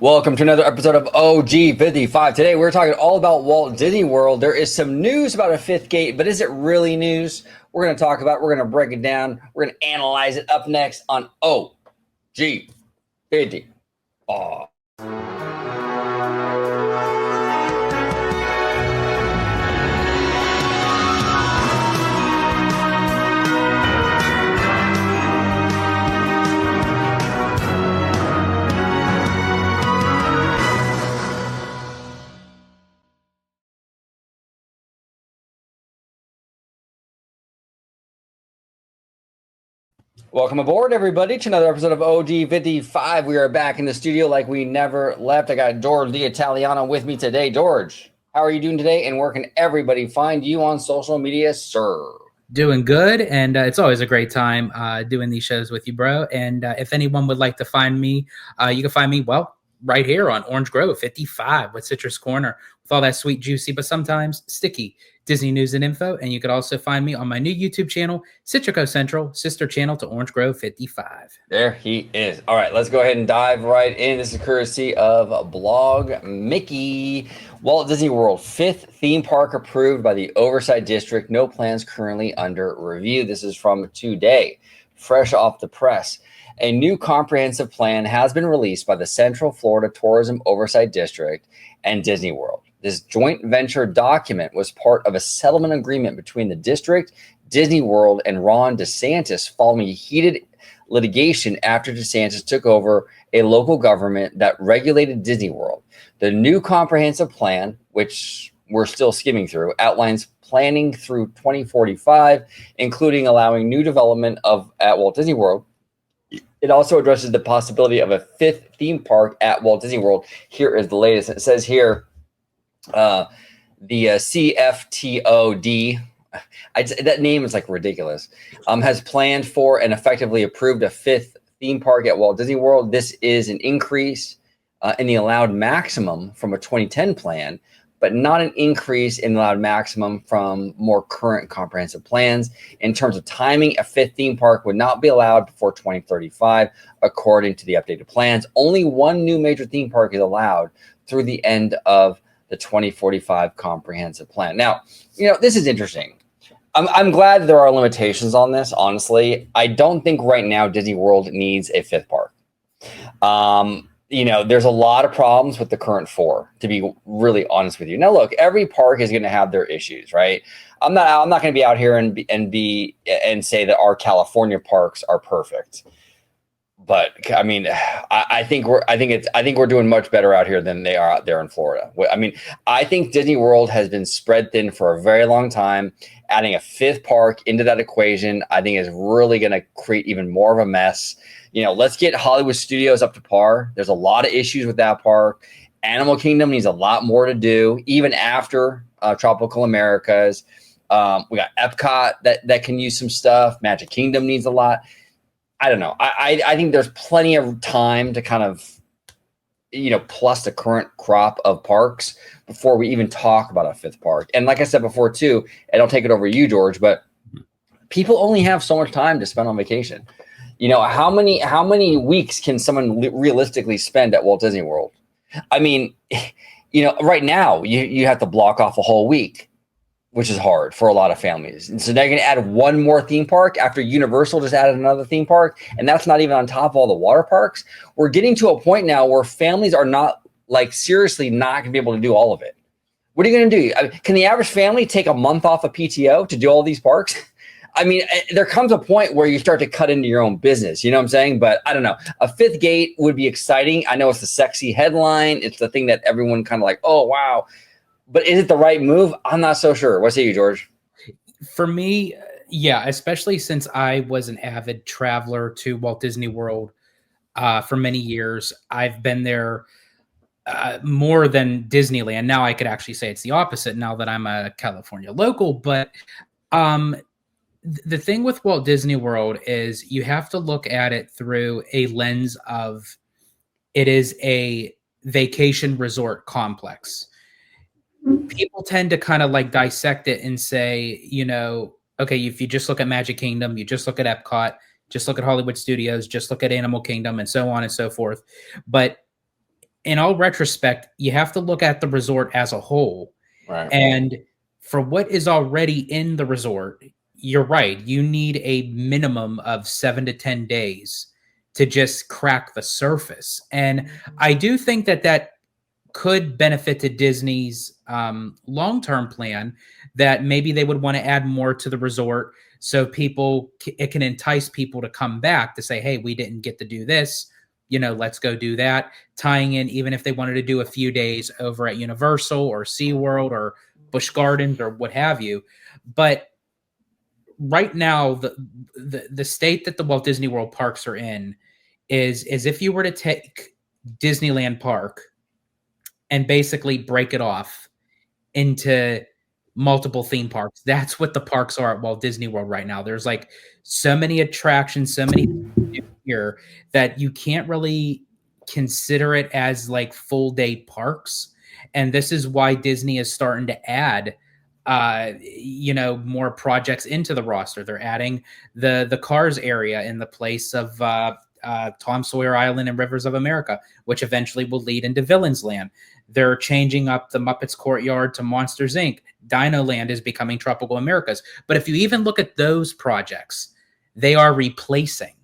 Welcome to another episode of OG55. Today we're talking all about Walt Disney World. There is some news about a fifth gate, but is it really news? We're going to talk about it. We're going to break it down. We're going to analyze it up next on OG55. Welcome aboard, everybody, to another episode of OG55. We are back in the studio like we never left. I got George the Italiano with me today. George, how are you doing today? And where can everybody find you on social media, sir? Doing good, and it's always a great time doing these shows with you, bro. And if anyone would like to find me, you can find me, right here on Orange Grove 55 with Citrus Corner with all that sweet, juicy, but sometimes sticky Disney news and info. And you could also find me on my new YouTube channel, Citrico Central, sister channel to Orange Grove 55. There he is. All right, let's go ahead and dive right in. This is courtesy of Blog Mickey. Walt Disney World, fifth theme park approved by the Oversight District. No plans currently under review. This is from today, fresh off the press. A new comprehensive plan has been released by the Central Florida Tourism Oversight District and Disney World. This joint venture document was part of a settlement agreement between the district, Disney World, and Ron DeSantis following heated litigation after DeSantis took over a local government that regulated Disney World. The new comprehensive plan, which we're still skimming through, outlines planning through 2045, including allowing new development at Walt Disney World. It also addresses the possibility of a fifth theme park at Walt Disney World. Here is the latest. It says here, the CFTOD, that name is like ridiculous, has planned for and effectively approved a fifth theme park at Walt Disney World. This is an increase in the allowed maximum from a 2010 plan, but not an increase in the allowed maximum from more current comprehensive plans. In terms of timing, a fifth theme park would not be allowed before 2035, according to the updated plans. Only one new major theme park is allowed through the end of the 2045 comprehensive plan. Now, this is interesting. I'm glad there are limitations on this, honestly. I don't think right now Disney World needs a fifth park. There's a lot of problems with the current four, to be really honest with you. Now, look, every park is going to have their issues, right? I'm not going to be out here and say that our California parks are perfect. But I mean, I think we're doing much better out here than they are out there in Florida. I mean, I think Disney World has been spread thin for a very long time. Adding a fifth park into that equation, I think, is really going to create even more of a mess. Let's get Hollywood Studios up to par. There's a lot of issues with that park. Animal Kingdom needs a lot more to do, even after Tropical Americas. We got Epcot that can use some stuff. Magic Kingdom needs a lot. I don't know. I think there's plenty of time to kind of, plus the current crop of parks before we even talk about a fifth park. And like I said before, too, and I'll take it over to you, George, but people only have so much time to spend on vacation. How many weeks can someone realistically spend at Walt Disney World? I mean, right now you have to block off a whole week, which is hard for a lot of families. And so they're going to add one more theme park after Universal just added another theme park. And that's not even on top of all the water parks. We're getting to a point now where families are not, seriously not going to be able to do all of it. What are you going to do? Can the average family take a month off of PTO to do all these parks? I mean, there comes a point where you start to cut into your own business. You know what I'm saying? But I don't know. A fifth gate would be exciting. I know it's the sexy headline. It's the thing that everyone kind of like, oh, wow. But is it the right move? I'm not so sure. What say you, George? For me, yeah, especially since I was an avid traveler to Walt Disney World for many years. I've been there more than Disneyland. Now I could actually say it's the opposite now that I'm a California local. But the thing with Walt Disney World is you have to look at it through a lens of it is a vacation resort complex. People tend to kind of dissect it and say, okay, if you just look at Magic Kingdom, you just look at Epcot, just look at Hollywood Studios, just look at Animal Kingdom, and so on and so forth. But in all retrospect, you have to look at the resort as a whole. Right. And for what is already in the resort, you're right. You need a minimum of 7 to 10 days to just crack the surface. And I do think that that could benefit to Disney's long-term plan, that maybe they would want to add more to the resort so it can entice people to come back to say, hey, we didn't get to do this, let's go do that, tying in, even if they wanted to do a few days over at Universal or SeaWorld or Busch Gardens or what have you. But right now, the state that the Walt Disney World parks are in is if you were to take Disneyland Park and basically break it off into multiple theme parks. That's what the parks are at Walt Disney World right now. There's like so many attractions, so many here that you can't really consider it as like full day parks. And this is why Disney is starting to add more projects into the roster. They're adding the Cars area in the place of Tom Sawyer Island and Rivers of America, which eventually will lead into Villains Land. They're changing up the Muppets Courtyard to Monsters Inc. Dino Land is becoming Tropical Americas. But if you even look at those projects, they are replacing.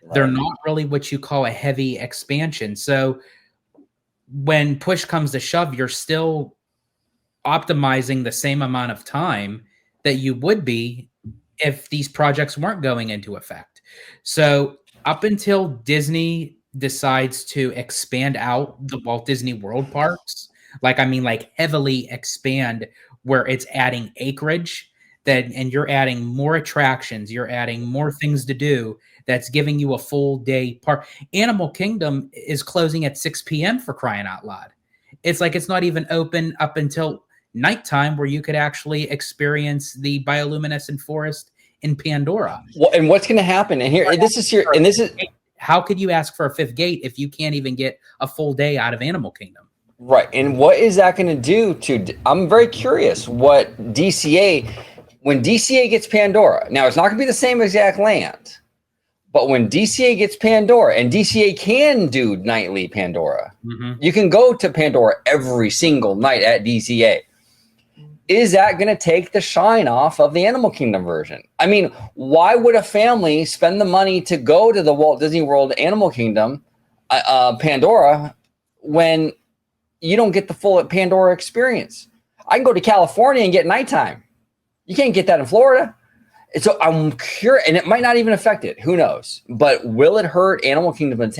Right. They're not really what you call a heavy expansion. So when push comes to shove, you're still optimizing the same amount of time that you would be if these projects weren't going into effect. So up until Disney decides to expand out the Walt Disney World parks, like heavily expand, where it's adding acreage, and you're adding more attractions, you're adding more things to do, that's giving you a full day park. Animal Kingdom is closing at 6 p.m. for crying out loud. It's like it's not even open up until nighttime, where you could actually experience the bioluminescent forest in Pandora. Well, and what's going to happen? And this is how could you ask for a fifth gate if you can't even get a full day out of Animal Kingdom? Right. And what is that going to do to, I'm very curious what DCA, when DCA gets Pandora, now it's not going to be the same exact land, but when DCA gets Pandora, and DCA can do nightly Pandora, you can go to Pandora every single night at DCA. Is that going to take the shine off of the Animal Kingdom version? I mean, why would a family spend the money to go to the Walt Disney World Animal Kingdom Pandora when you don't get the full Pandora experience? I can go to California and get nighttime. You can't get that in Florida. So I'm curious, and it might not even affect it. Who knows? But will it hurt Animal Kingdom's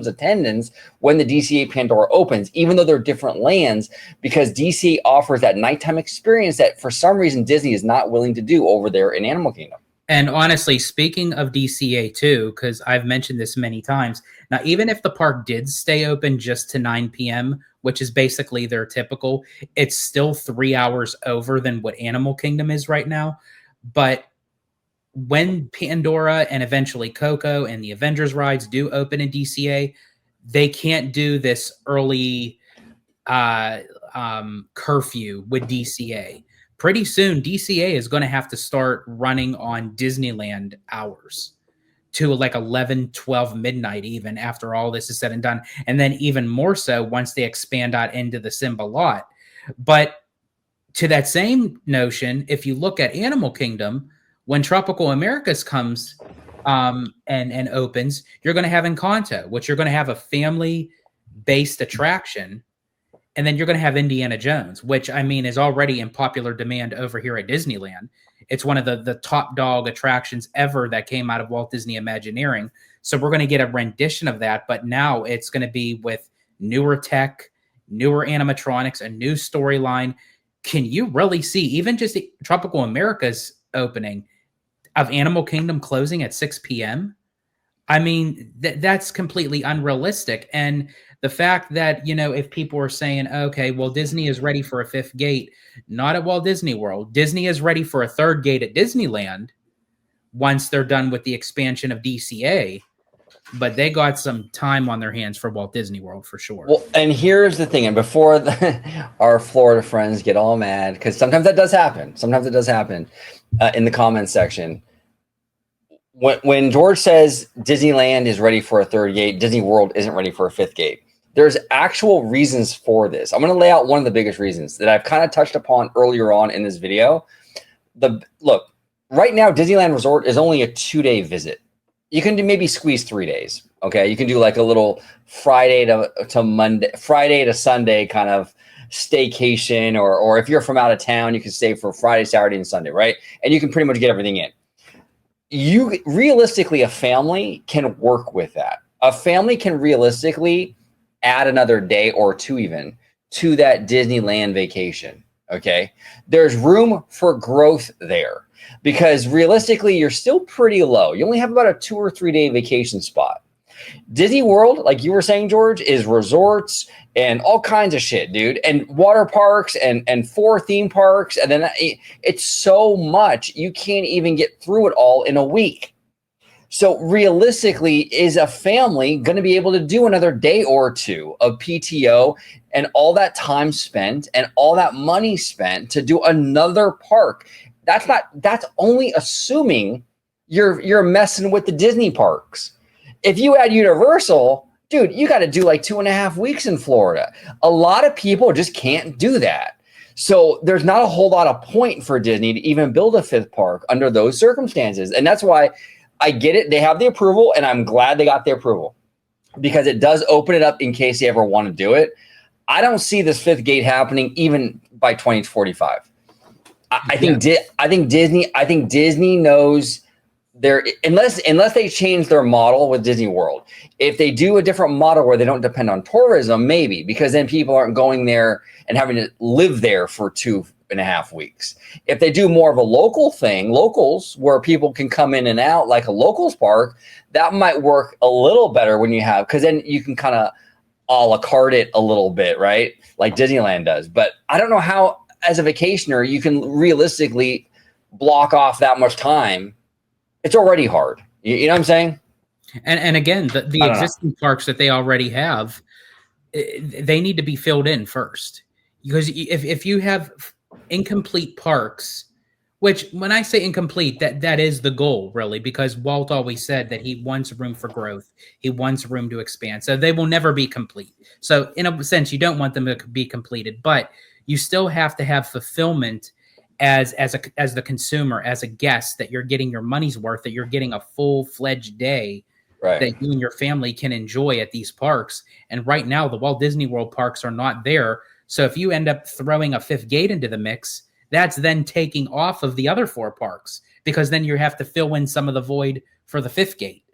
attendance when the DCA Pandora opens, even though they're different lands, because DCA offers that nighttime experience that for some reason Disney is not willing to do over there in Animal Kingdom. And honestly, speaking of DCA too, because I've mentioned this many times, now even if the park did stay open just to 9 p.m., which is basically their typical, it's still 3 hours over than what Animal Kingdom is right now. But when Pandora and eventually Coco and the Avengers rides do open in DCA, they can't do this early curfew with DCA. Pretty soon, DCA is going to have to start running on Disneyland hours to like 11, 12 midnight, even after all this is said and done. And then even more so once they expand out into the Simba lot. But to that same notion, if you look at Animal Kingdom, when Tropical Americas comes and opens, you're going to have Encanto, which you're going to have a family-based attraction. And then you're going to have Indiana Jones, which is already in popular demand over here at Disneyland. It's one of the top dog attractions ever that came out of Walt Disney Imagineering. So we're going to get a rendition of that, but now it's going to be with newer tech, newer animatronics, a new storyline. Can you really see even just the Tropical America's opening of Animal Kingdom closing at 6 p.m.? That's completely unrealistic. And the fact that, if people are saying, okay, well, Disney is ready for a fifth gate, not at Walt Disney World. Disney is ready for a third gate at Disneyland once they're done with the expansion of DCA. But they got some time on their hands for Walt Disney World for sure. Well, and here's the thing. And before our Florida friends get all mad, because sometimes that does happen. Sometimes it does happen in the comments section. when George says Disneyland is ready for a third gate, Disney World isn't ready for a fifth gate. There's actual reasons for this. I'm going to lay out one of the biggest reasons that I've kind of touched upon earlier on in this video. Look, right now, Disneyland Resort is only a 2-day visit. You can maybe squeeze 3 days. Okay, you can do like a little Friday to Sunday kind of staycation, or if you're from out of town, you can stay for Friday, Saturday, and Sunday, right? And you can pretty much get everything in. You realistically, a family can work with that. A family can realistically add another day or two even to that Disneyland vacation. Okay, there's room for growth there because realistically, you're still pretty low. You only have about a 2 or 3 day vacation spot. Disney World, like you were saying, George, is resorts and all kinds of shit, dude, and water parks and 4 theme parks. And then it's so much, you can't even get through it all in a week. So realistically, is a family going to be able to do another day or two of PTO and all that time spent and all that money spent to do another park? That's only assuming you're messing with the Disney parks. If you add Universal, dude, you got to do like 2.5 weeks in Florida. A lot of people just can't do that. So there's not a whole lot of point for Disney to even build a 5th park under those circumstances. And that's why I get it. They have the approval, and I'm glad they got the approval because it does open it up in case they ever want to do it. I don't see this 5th gate happening even by 2045. I think Disney knows unless they change their model with Disney World. If they do a different model where they don't depend on tourism, maybe, because then people aren't going there and having to live there for 2.5 weeks. If they do more of a local thing, locals, where people can come in and out like a locals park, that might work a little better when you have, because then you can kind of a la carte it a little bit, right? Like Disneyland does. But I don't know how, as a vacationer, you can realistically block off that much time. It's already hard. You know what I'm saying? And again, the existing parks that they already have, they need to be filled in first. Because if you have incomplete parks, which when I say incomplete, that is the goal, really, because Walt always said that he wants room for growth. He wants room to expand. So they will never be complete. So in a sense, you don't want them to be completed, but you still have to have fulfillment as the consumer, as a guest, that you're getting your money's worth, that you're getting a full-fledged day that you and your family can enjoy at these parks. And right now, the Walt Disney World parks are not there. So if you end up throwing a 5th gate into the mix, that's then taking off of the other 4 parks, because then you have to fill in some of the void for the 5th gate.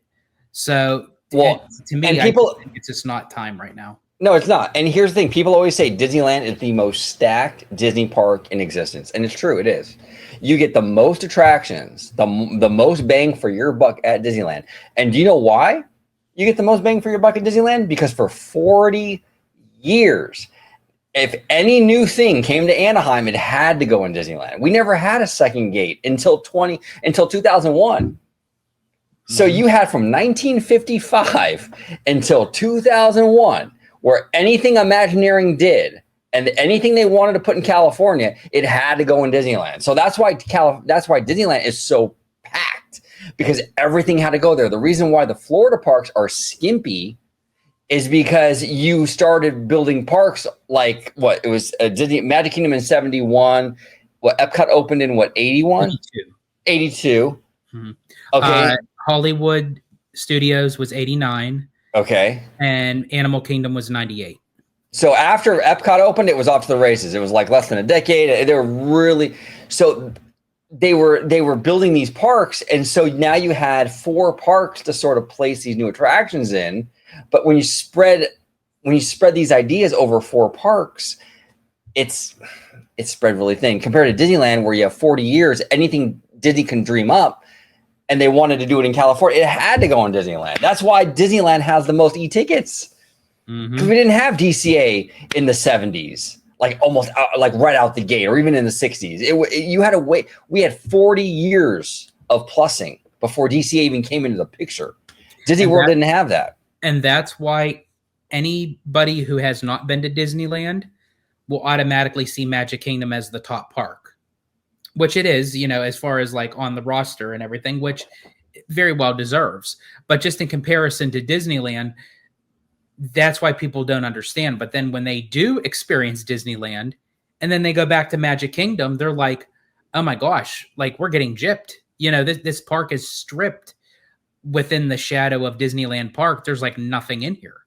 So to me, I think it's just not time right now. No, it's not. And here's the thing. People always say Disneyland is the most stacked Disney park in existence. And it's true. It is. You get the most attractions, the most bang for your buck at Disneyland. And do you know why you get the most bang for your buck at Disneyland? Because for 40 years, if any new thing came to Anaheim, it had to go in Disneyland. We never had a second gate until 2001. So you had from 1955 until 2001, where anything Imagineering did and anything they wanted to put in California, it had to go in Disneyland. So that's why Disneyland is so packed, because everything had to go there. The reason why the Florida parks are skimpy is because you started building parks like it was Disney Magic Kingdom in 71. Epcot opened in 81? 82. Mm-hmm. Okay. Hollywood Studios was 89. Okay. And Animal Kingdom was 98. So after Epcot opened, it was off to the races. It was like less than a decade. They were really they were building these parks, and so now you had 4 parks to sort of place these new attractions in. But when you spread these ideas over 4 parks, it's spread really thin compared to Disneyland, where you have 40 years, anything Disney can dream up. And they wanted to do it in California. It had to go in Disneyland. That's why Disneyland has the most e-tickets. Because we didn't have DCA in the 70s, like almost like right out the gate, or even in the 60s. You had to wait. We had 40 years of plussing before DCA even came into the picture. Disney World didn't have that. And that's why anybody who has not been to Disneyland will automatically see Magic Kingdom as the top park. Which it is, as far as like on the roster and everything, which very well deserves. But just in comparison to Disneyland, that's why people don't understand. But then when they do experience Disneyland and then they go back to Magic Kingdom, they're like, oh my gosh, like we're getting gypped. This park is stripped within the shadow of Disneyland Park. There's like nothing in here.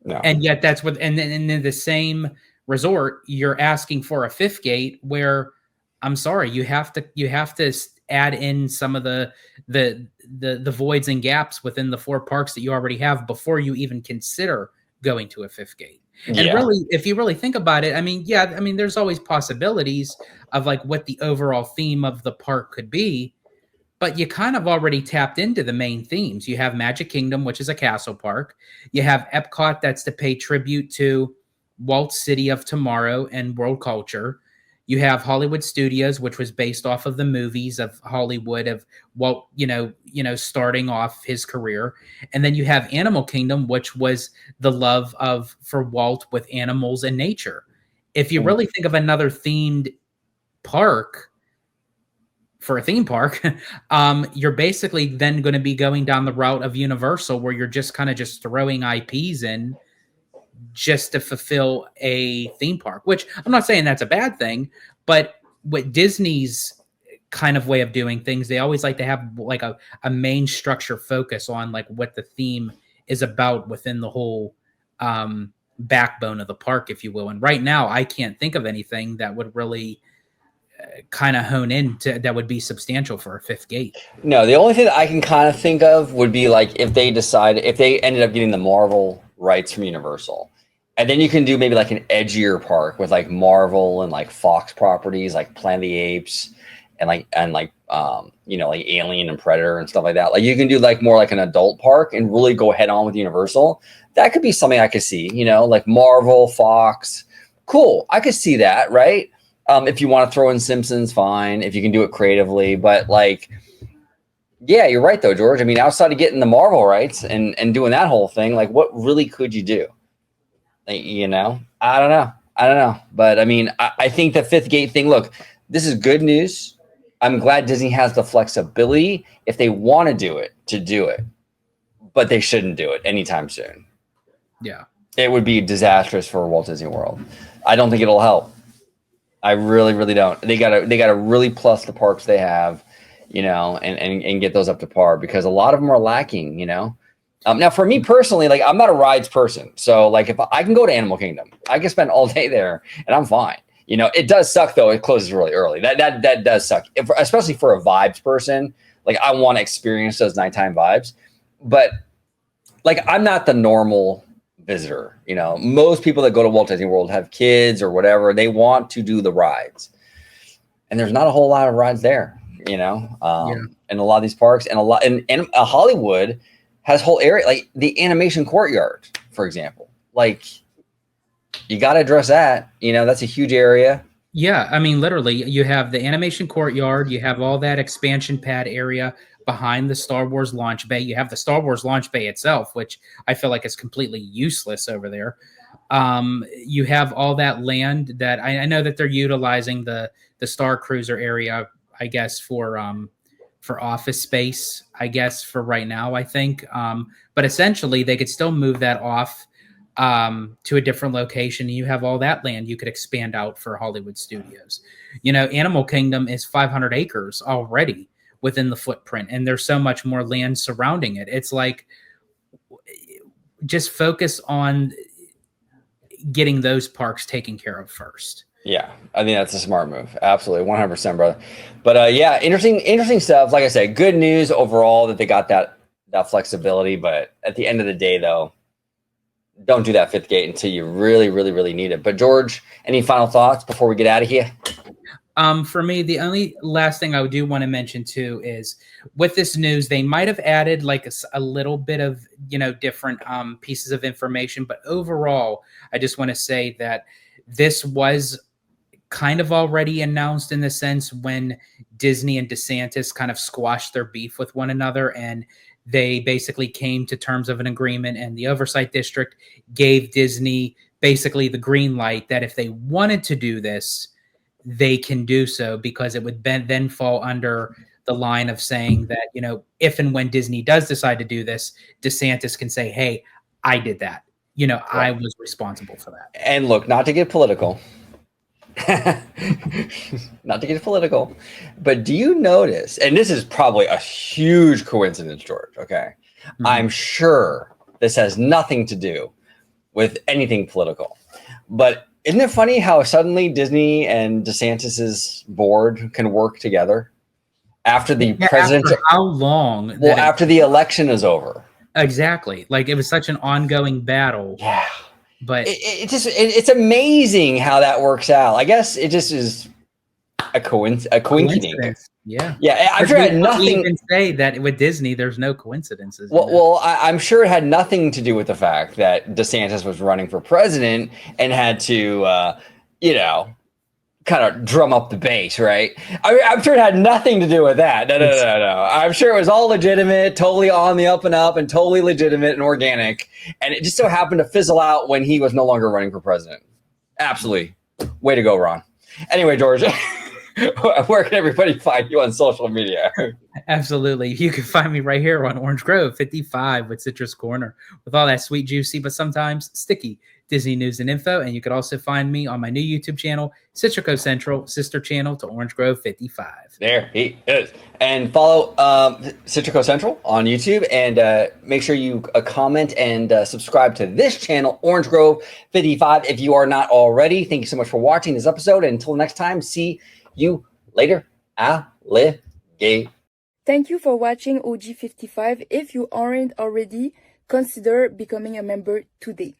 No. And yet that's what, and then in the same resort, you're asking for a fifth gate where I'm sorry, you have to add in some of the voids and gaps within the 4 parks that you already have before you even consider going to a fifth gate. And really, if you really think about it, I mean, there's always possibilities of like what the overall theme of the park could be, but you kind of already tapped into the main themes. You have Magic Kingdom, which is a castle park. You have Epcot, that's to pay tribute to Walt's City of Tomorrow and world culture. You have Hollywood Studios, which was based off of the movies of Hollywood, of Walt, starting off his career. And then you have Animal Kingdom, which was the love for Walt with animals and nature. If you really think of another themed park for a theme park, you're basically then going to be going down the route of Universal, where you're just kind of just throwing IPs in just to fulfill a theme park, which I'm not saying that's a bad thing, but what Disney's kind of way of doing things, they always like to have like a main structure focus on like what the theme is about within the whole backbone of the park, if you will. And right now I can't think of anything that would really kind of hone in to that would be substantial for a fifth gate. No, the only thing that I can kind of think of would be like if they ended up getting the Marvel rights from Universal, and then you can do maybe like an edgier park with like Marvel and like Fox properties like Planet of the Apes and like Alien and Predator and stuff like that. Like you can do like more like an adult park and really go head on with Universal. That could be something I could see, like Marvel, Fox. Cool. I could see that, right? If you want to throw in Simpsons, fine. If you can do it creatively, but like, yeah, you're right though, George. I mean, outside of getting the Marvel rights and doing that whole thing, like, what really could you do? Like, I don't know. But I mean, I think the fifth gate thing. Look, this is good news. I'm glad Disney has the flexibility if they want to do it, but they shouldn't do it anytime soon. Yeah, it would be disastrous for Walt Disney World. I don't think it'll help. I really, really don't. They gotta really plus the parks they have, and get those up to par, because a lot of them are lacking, Now for me personally, like I'm not a rides person. So like if I can go to Animal Kingdom, I can spend all day there and I'm fine. It does suck though. It closes really early. That does suck, especially for a vibes person. Like I want to experience those nighttime vibes, but like I'm not the normal visitor. Most people that go to Walt Disney World have kids or whatever. They want to do the rides, and there's not a whole lot of rides there, and a lot of these parks and Hollywood has whole area, like the animation courtyard, for example. Like you got to address that, that's a huge area. Yeah. I mean, literally you have the animation courtyard, you have all that expansion pad area behind the Star Wars launch bay. You have the Star Wars launch bay itself, which I feel like is completely useless over there. You have all that land that I know that they're utilizing the Star Cruiser area, I guess, for office space, I guess, for right now, I think. But essentially they could still move that off to a different location. You have all that land you could expand out for Hollywood Studios. Animal Kingdom is 500 acres already within the footprint, and there's so much more land surrounding it. It's like, just focus on getting those parks taken care of first. Yeah, I think that's a smart move. Absolutely, 100%, brother. But yeah, interesting stuff. Like I said, good news overall that they got that flexibility. But at the end of the day, though, don't do that fifth gate until you really, really, really need it. But George, any final thoughts before we get out of here? For me, the only last thing I do want to mention too is with this news, they might have added like a little bit of, different pieces of information. But overall, I just want to say that this was kind of already announced in the sense when Disney and DeSantis kind of squashed their beef with one another, and they basically came to terms of an agreement, and the Oversight District gave Disney basically the green light that if they wanted to do this, they can do so, because it would then fall under the line of saying that, if and when Disney does decide to do this, DeSantis can say, hey, I did that. I was responsible for that. And look, not to get political, but do you notice, and this is probably a huge coincidence, George, okay? Mm-hmm. I'm sure this has nothing to do with anything political, but isn't it funny how suddenly Disney and DeSantis's board can work together after the president? After how long? Well, after the election is over. Exactly. Like, it was such an ongoing battle. Yeah. But it's amazing how that works out. I guess it just is a coincidence. Yeah. Yeah. I'm sure it had nothing. We even say that with Disney, there's no coincidences. Well, I'm sure it had nothing to do with the fact that DeSantis was running for president and had to, kind of drum up the base, right? I'm sure it had nothing to do with that. No. I'm sure it was all legitimate, totally on the up and up, and totally legitimate and organic. And it just so happened to fizzle out when he was no longer running for president. Absolutely. Way to go, Ron. Anyway, George, where can everybody find you on social media? Absolutely. You can find me right here on Orange Grove 55 with Citrus Corner, with all that sweet, juicy, but sometimes sticky Disney news and info. And you can also find me on my new YouTube channel, Citrico Central, sister channel to Orange Grove 55. There he is. And follow Citrico Central on YouTube, and make sure you comment and subscribe to this channel, Orange Grove 55, if you are not already. Thank you so much for watching this episode. And until next time, see you later. Alligator. Thank you for watching OG55. If you aren't already, consider becoming a member today.